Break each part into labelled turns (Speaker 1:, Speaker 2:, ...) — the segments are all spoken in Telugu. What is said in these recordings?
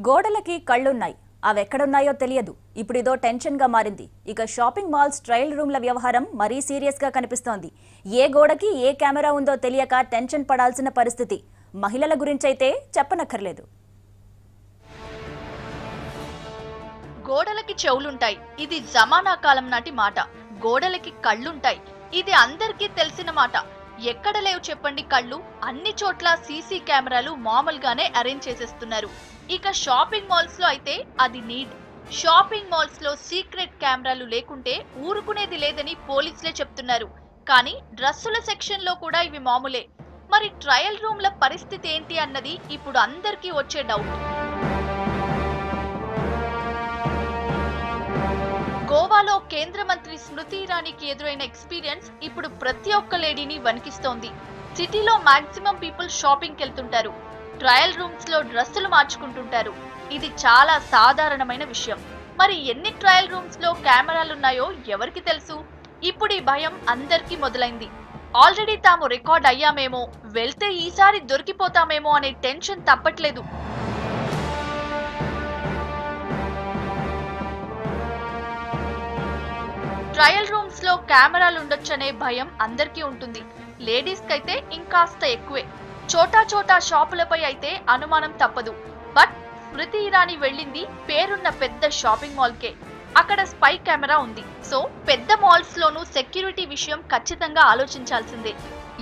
Speaker 1: గోడలకి కళ్ళున్నాయి. అవెక్కడున్నాయో తెలియదు. ఇప్పుడు ఇదో టెన్షన్ గా మారింది. ఇక షాపింగ్ మాల్స్ ట్రయల్ రూమ్ల వ్యవహారం మరీ సీరియస్ గా కనిపిస్తోంది. ఏ గోడకి ఏ కెమెరా ఉందో తెలియక టెన్షన్ పడాల్సిన పరిస్థితి. మహిళల గురించైతే చెప్పనక్కర్లేదు.
Speaker 2: గోడలకి చెవులుంటాయి, ఇది జమానా కాలం నాటి మాట. గోడలకి కళ్ళుంటాయి, ఇది అందరికీ తెలిసిన మాట. ఎక్కడ లేవు చెప్పండి కళ్ళు? అన్ని చోట్ల సీసీ కెమెరాలు మామూలుగానే అరేంజ్ చేసేస్తున్నారు. ఇక షాపింగ్ మాల్స్ లో అయితే అది నీడ్. షాపింగ్ మాల్స్ లో సీక్రెట్ కెమెరాలు లేకుంటే ఊరుకునేది లేదని పోలీసులే చెప్తున్నారు. కానీ డ్రెస్సుల సెక్షన్ లో కూడా ఇవి మామూలే. మరి ట్రయల్ రూమ్ల పరిస్థితి ఏంటి అన్నది ఇప్పుడు అందరికీ వచ్చే డౌట్. గోవాలో కేంద్ర మంత్రి స్మృతి ఇరానీకి ఎదురైన ఎక్స్పీరియన్స్ ఇప్పుడు ప్రతి ఒక్క లేడీని వణికిస్తోంది. సిటీలో మాక్సిమం పీపుల్ షాపింగ్కి వెళ్తుంటారు, ట్రయల్ రూమ్స్ లో డ్రెస్సులు మార్చుకుంటుంటారు. ఇది చాలా సాధారణమైన విషయం. మరి ఎన్ని ట్రయల్ రూమ్స్ లో కెమెరాలున్నాయో ఎవరికి తెలుసు? ఇప్పుడు ఈ భయం అందరికీ మొదలైంది. ఆల్రెడీ తాము రికార్డ్ అయ్యామేమో, వెళ్తే ఈసారి దొరికిపోతామేమో అనే టెన్షన్ తప్పట్లేదు. ట్రయల్ రూమ్స్ లో కెమెరాలు ఉండొచ్చనే భయం అందరికీ ఉంటుంది. లేడీస్ కైతే ఇంకాస్త ఎక్కువే. చోటా చోటా షాపులపై అయితే అనుమానం తప్పదు. బట్ స్మృతి ఇరానీ వెళ్ళింది పేరున్న పెద్ద షాపింగ్ మాల్ కే. అక్కడ స్పై కెమెరా ఉంది. సో పెద్ద మాల్స్ లోనూ సెక్యూరిటీ విషయం ఖచ్చితంగా ఆలోచించాల్సిందే.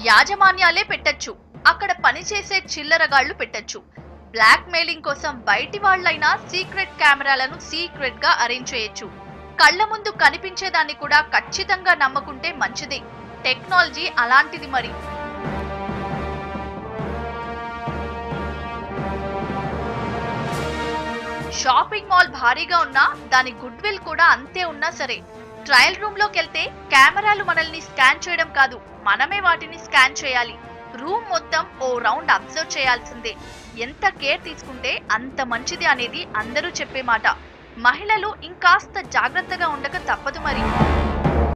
Speaker 2: యాజమాన్యాలే పెట్టచ్చు, అక్కడ పనిచేసే చిల్లరగాళ్లు పెట్టచ్చు. బ్లాక్ మెయిలింగ్ కోసం బయటి వాళ్లైనా సీక్రెట్ కెమెరాలను సీక్రెట్ గా అరేంజ్ చేయొచ్చు. కళ్ల ముందు కనిపించేదాన్ని కూడా ఖచ్చితంగా నమ్మకుంటే మంచిదే. టెక్నాలజీ అలాంటిది మరి. షాపింగ్ మాల్ భారీగా ఉన్నా దాని గుడ్ విల్ కూడా అంతే ఉన్నా సరే, ట్రయల్ రూమ్ లోకి వెళ్తే కెమెరాలు మనల్ని స్కాన్ చేయడం కాదు, మనమే వాటిని స్కాన్ చేయాలి. రూమ్ మొత్తం ఓ రౌండ్ అబ్జర్వ్ చేయాల్సిందే. ఎంత కేర్ తీసుకుంటే అంత మంచిది అనేది అందరూ చెప్పే మాట. మహిళలు ఇంకాస్త జాగ్రత్తగా ఉండక తప్పదు మరి.